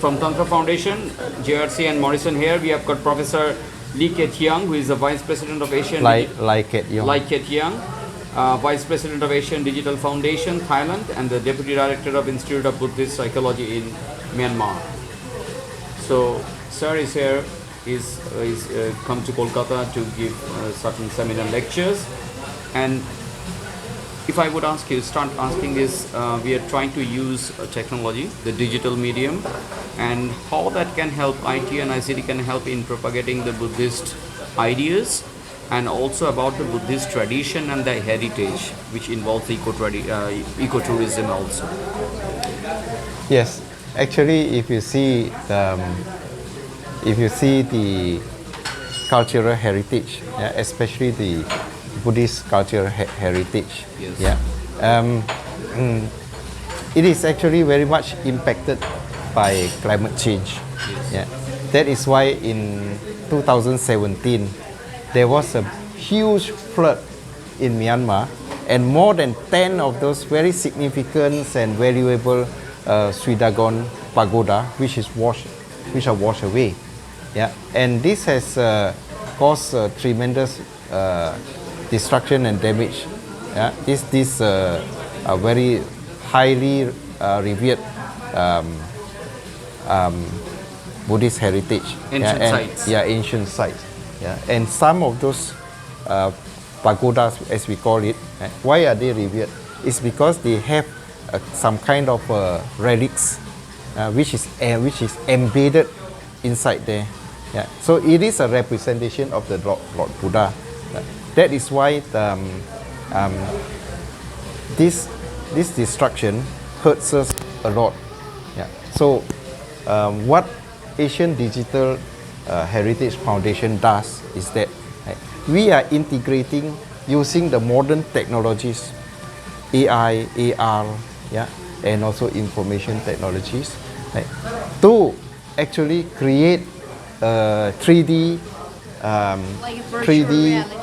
from Tantra Foundation, JRC and Morrison here. We have got Professor Lye Ket, who is the Vice President of Asian Lye Ket, Lye Ket, Vice President of Asian Digital Foundation, Thailand, and the Deputy Director of Institute of Buddhist Psychology in Myanmar. So, sir is here, is come to Kolkata to give certain seminar lectures. And if I would ask you, start asking is, we are trying to use technology, the digital medium, and how that can help, IT and ICT can help in propagating the Buddhist ideas, and also about the Buddhist tradition and the heritage, which involves ecotourism also. Yes, actually, if you see the cultural heritage, yeah, especially the Buddhist cultural heritage, yes. Yeah, it is actually very much impacted by climate change. Yes. Yeah, that is why in 2017 there was a huge flood in Myanmar, and more than 10 of those very significant and valuable Sridagon pagoda, which are washed away. Yeah, and this has caused tremendous destruction and damage. Yeah, this a very highly revered Buddhist heritage. Ancient sites. Yeah, ancient sites. Yeah, and some of those pagodas, as we call it, why are they revered? It's because they have some kind of relics, which is embedded inside there. Yeah, so it is a representation of the Lord Buddha. That is why this destruction hurts us a lot. Yeah. So what Asian Digital Heritage Foundation does is that we are integrating using the modern technologies, AI, AR, yeah, and also information technologies, to actually create 3D like a virtual 3D reality.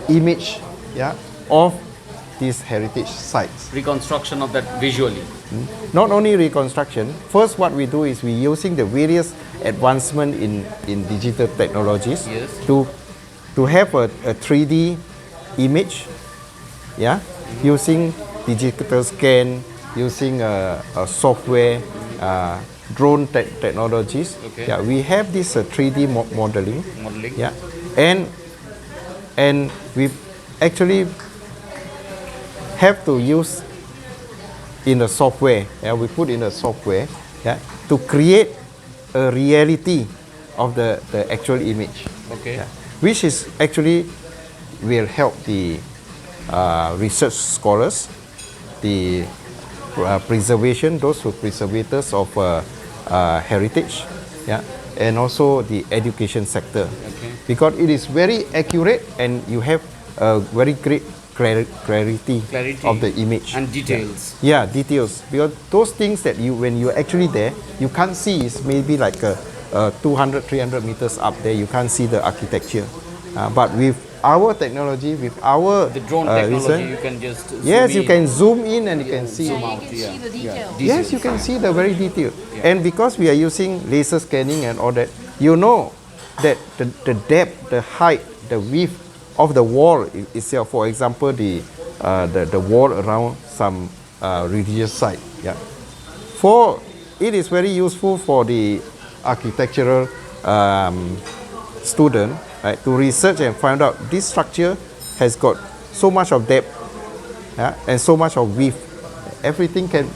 image, yeah, of these heritage sites. Reconstruction of that visually. Not only reconstruction, first what we do is we using the various advancement in digital technologies, Yes. to have a 3D image, yeah, using digital scan, using a software, drone technologies. Okay. Yeah, we have this 3D modeling. Modeling. Yeah, and we actually have to use in the software. Yeah, we put in the software, yeah, to create a reality of the actual image. Okay. Yeah, which is actually will help the research scholars, the preservation, those who preservators of heritage, yeah, and also the education sector. Okay. Because it is very accurate and you have a very great clarity of the image. And details. Yeah, details. Because those things that you, when you're actually there, you can't see is maybe like 200, 300 meters up there, you can't see the architecture. But with our technology, with our The drone technology, you can just yes, zoom you in. can zoom in and you can see. Yeah, you out, can yeah. see the details. Yes, you can see the very detail. Yeah. And because we are using laser scanning and all that, you know that the depth, the height, the width of the wall itself, for example, the wall around some religious site. Yeah. It is very useful for the architectural student, right, to research and find out this structure has got so much of depth, yeah, and so much of width. Everything can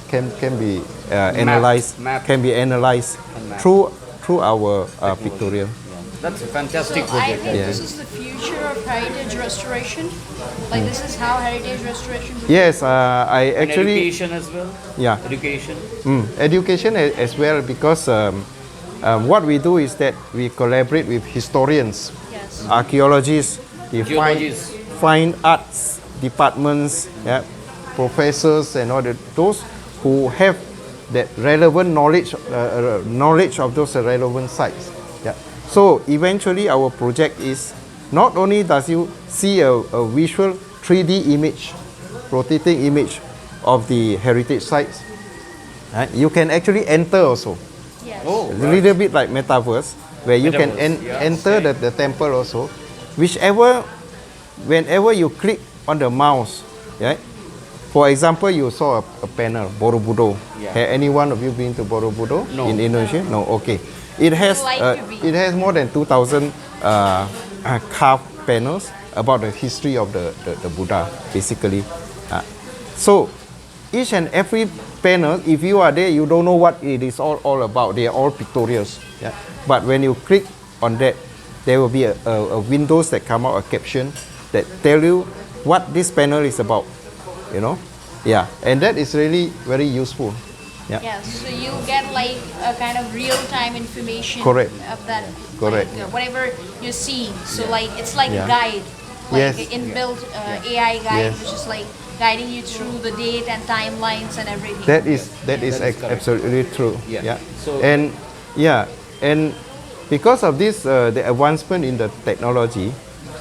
be analyzed, mapped. can be analyzed And mapped. through our pictorial. That's a fantastic So I project. think Yeah. this is the future of heritage restoration. Like this is how heritage restoration would Yes, I And actually, education as well. yeah, Education. education as well, because what we do is that we collaborate with historians, yes. archaeologists, the Geologists. fine arts departments, yeah, professors and all that, those who have that relevant knowledge of those relevant sites. Yeah. So eventually our project is not only does you see a visual 3D image, rotating image of the heritage sites, right, you can actually enter also. Yes. Oh, A little bit like metaverse, where you can Metaverse, yeah. enter the temple also. Whenever you click on the mouse, right? For example, you saw a panel, Borobudur. Yeah. Have any one of you been to Borobudur No. in Indonesia? No. Okay. It has like to be. it has more than 2,000 carved panels about the history of the Buddha, basically. So each and every panel, if you are there, you don't know what it is all about. They are all pictorials. Yeah. But when you click on that, there will be a windows that come out, a caption that tell you what this panel is about. You know, yeah, and that is really very useful. Yeah. Yeah, so you get like a kind of real-time information Correct. of that, Correct. like, whatever you're seeing. So like it's like Yeah. a guide, like Yes. an inbuilt AI guide, Yes. which is like guiding you through the date and timelines and everything. That is That is correct. absolutely true. Yeah. So- And because of this, the advancement in the technology,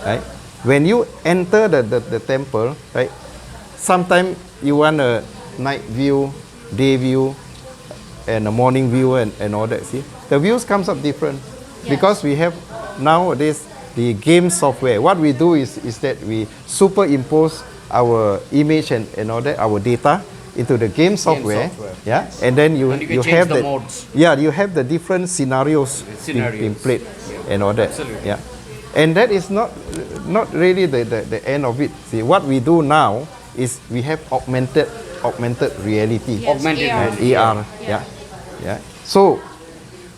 right? When you enter the temple, right? Sometimes you want a night view, day view, and a morning view, and all that. See, the views comes up different because we have nowadays the game software. What we do is that we superimpose our image and all that, our data into the game software. Yeah, and then you And you can change have the the modes. Yeah, you have the different scenarios being played and all that. Absolutely. Yeah, and that is not really the end of it. See, what we do now is we have augmented reality. Yes, Augmented AR. reality. AR. Yeah. So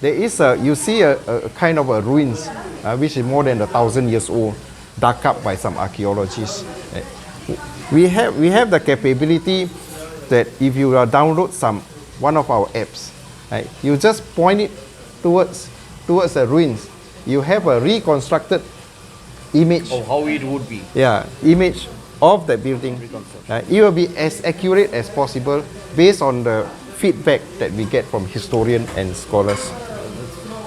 there is you see a kind of a ruins which is more than 1,000 years old, dug up by some archaeologists. We have the capability that if you download one of our apps, right, you just point it towards the ruins. You have a reconstructed image. Oh, how it would be. Yeah, image of the building. It will be as accurate as possible based on the feedback that we get from historians and scholars.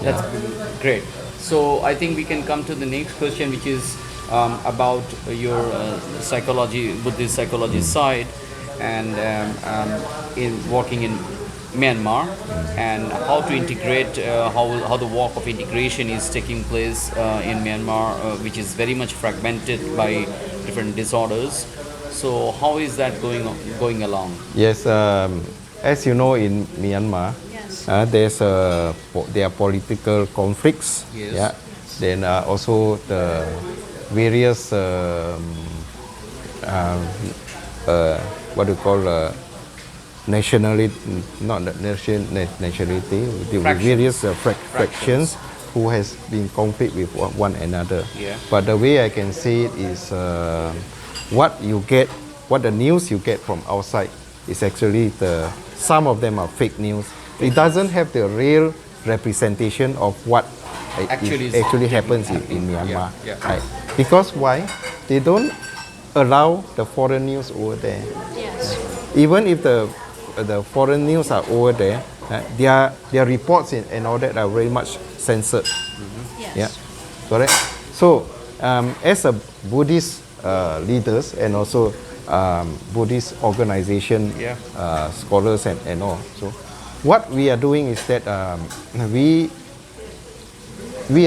That's great. So I think we can come to the next question, which is about your psychology, Buddhist psychology side, and in working in Myanmar, and how to integrate, how the work of integration is taking place in Myanmar, which is very much fragmented by different disorders. So how is that going along? Yes, as you know, in Myanmar, Yes. there are political conflicts. Yes. Yeah. Then also the various what do you call nationality, not nationality, the various fractions who has been conflict with one another. Yeah. But the way I can say it is what the news you get from outside is actually some of them are fake news. It doesn't have the real representation of what actually happens in Myanmar. Yeah. Right. Because why? They don't allow the foreign news over there. Yes. Even if the foreign news are over there, their reports and all that are very much censored. Yes. Yeah, correct. So as a Buddhist leaders and also Buddhist organization scholars and all, so what we are doing is that we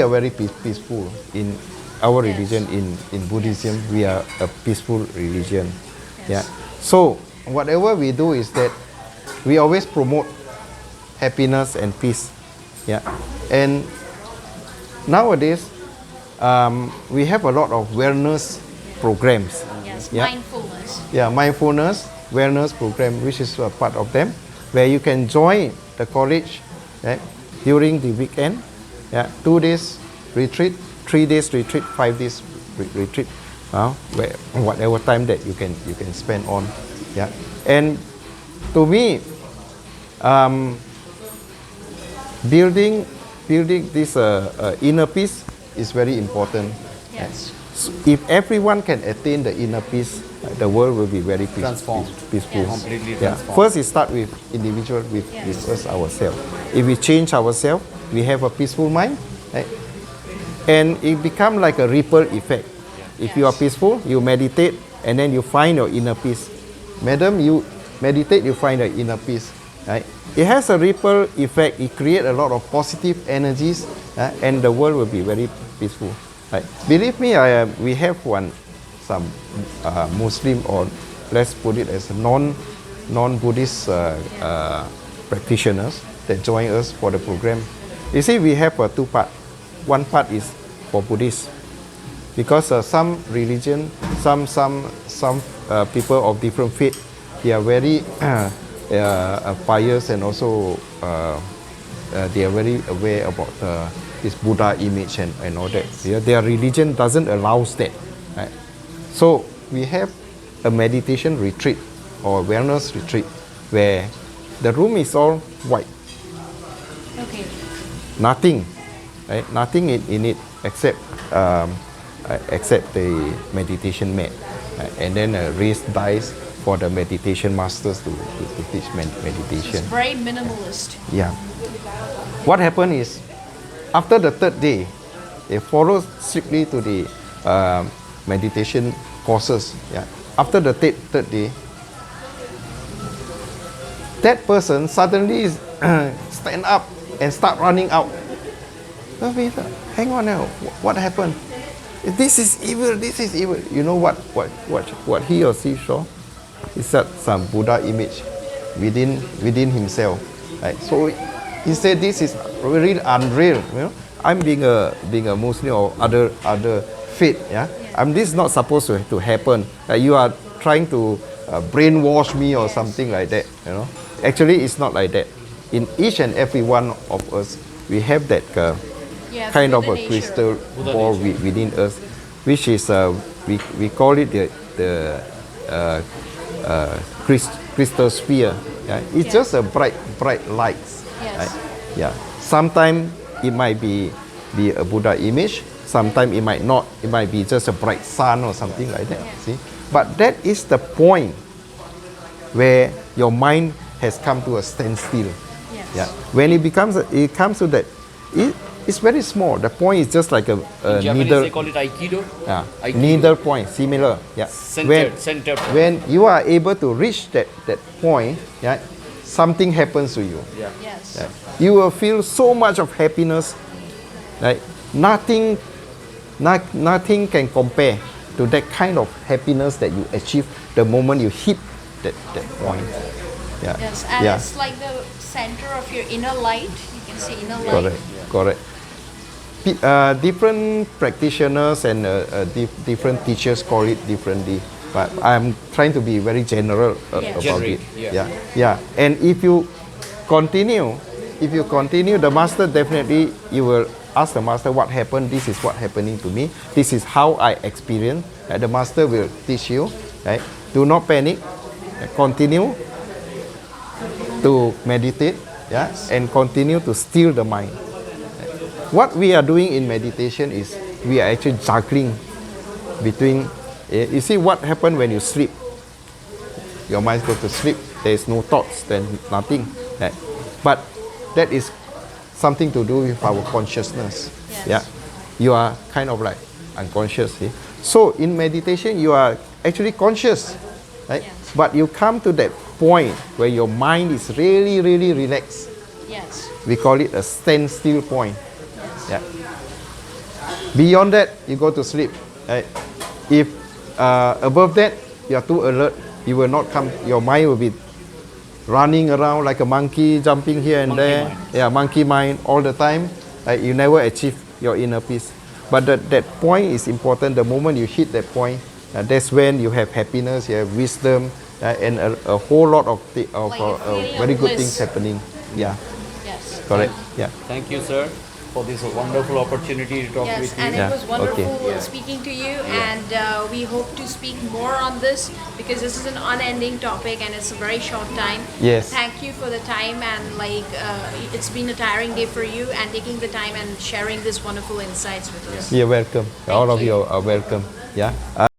are very peaceful in our religion. In Buddhism, we are a peaceful religion. Yeah. So whatever we do is that we always promote happiness and peace. Yeah. And nowadays we have a lot of wellness programs. Yes. Yeah. Mindfulness. Yeah, mindfulness wellness program, which is a part of them, where you can join the college during the weekend. Yeah, 2 days retreat, 3 days retreat, 5 days retreat. Whatever time that you can spend on. Yeah, and to me, building this inner peace is very important. Yes. If everyone can attain the inner peace, the world will be very Transformed. peaceful. Yes. Completely Yeah. transformed. First, it starts with individual, with us ourselves. If we change ourselves, we have a peaceful mind, right? And it becomes like a ripple effect. If you are peaceful, you meditate, and then you find your inner peace. Madam, you meditate, you find your inner peace. right? It has a ripple effect. It creates a lot of positive energies, and the world will be very peaceful. Right? Believe me, we have some Muslim, or let's put it as non-Buddhist practitioners that join us for the program. You see, we have two parts. One part is for Buddhists, because some religion, some people of different faith, they are very pious, and also they are very aware about this Buddha image and all that. Yeah, their religion doesn't allow that. Right? So we have a meditation retreat or wellness retreat where the room is all white. Okay. Nothing, right? Nothing in it except the meditation mat, and then raised dice for the meditation masters to teach meditation. It's very minimalist. Yeah. What happened is, after the third day, they follow strictly to the meditation courses. Yeah. After the third day, that person suddenly stand up and start running out. So we thought, hang on now, what happened? This is evil. This is evil. You know what he or she saw? He said some Buddha image within himself. Right? So he said, this is really unreal. You know, I'm being a Muslim or other faith. Yeah, this is not supposed to happen. You are trying to brainwash me or something like that. You know, actually it's not like that. In each and every one of us, we have that kind of a crystal ball within us, which is we call it the crystal sphere. Yeah? It's just a bright lights. Yes. Right? Yeah. Sometimes it might be a Buddha image. Sometimes it might not. It might be just a bright sun or something like that. Yes. See, but that is the point where your mind has come to a standstill. Yes. Yeah. When it comes to that, it's very small. The point is just like a In Japanese, needle. they call it Aikido. Yeah. Aikido. Needle point, similar. Yeah. Center point. When you are able to reach that point, yeah, something happens to you. Yeah. Yes. Yeah. You will feel so much of happiness. Right? Nothing can compare to that kind of happiness that you achieve the moment you hit that point. Yeah. Yes, and Yeah. it's like the center of your inner light. You can say inner light. Correct. Different practitioners and different teachers call it differently, but I'm trying to be very general about Generic, it. yeah. Yeah. And if you continue, the master definitely, you will ask the master what happened. This is what happening to me. This is how I experience. The master will teach you. Right? Do not panic. Continue to meditate. Yeah, and continue to still the mind. What we are doing in meditation is we are actually juggling between. You see what happens when you sleep? Your mind goes to sleep. There is no thoughts, then nothing. Right? But that is something to do with our consciousness. Yes. Yeah, you are kind of like unconscious. See? So in meditation, you are actually conscious, right? Yes. But you come to that point where your mind is really, really relaxed. Yes. We call it a standstill point. Yeah. Beyond that, you go to sleep. Right? If above that, you are too alert, you will not come. Your mind will be running around like a monkey, jumping here and there. Mind. Yeah, monkey mind all the time. Right? You never achieve your inner peace. But that point is important. The moment you hit that point, that's when you have happiness, you have wisdom, and a whole lot of Like a feeling very of good bliss. things happening. Yeah, Yes. correct. Yeah. Thank you, sir, for this wonderful opportunity to talk Yes, with you. and Yeah, it was wonderful okay. speaking to you, and we hope to speak more on this because this is an unending topic and it's a very short time. Yes. Thank you for the time, and it's been a tiring day for you, and taking the time and sharing this wonderful insights with us. You're welcome. All of you. you are welcome. Yeah.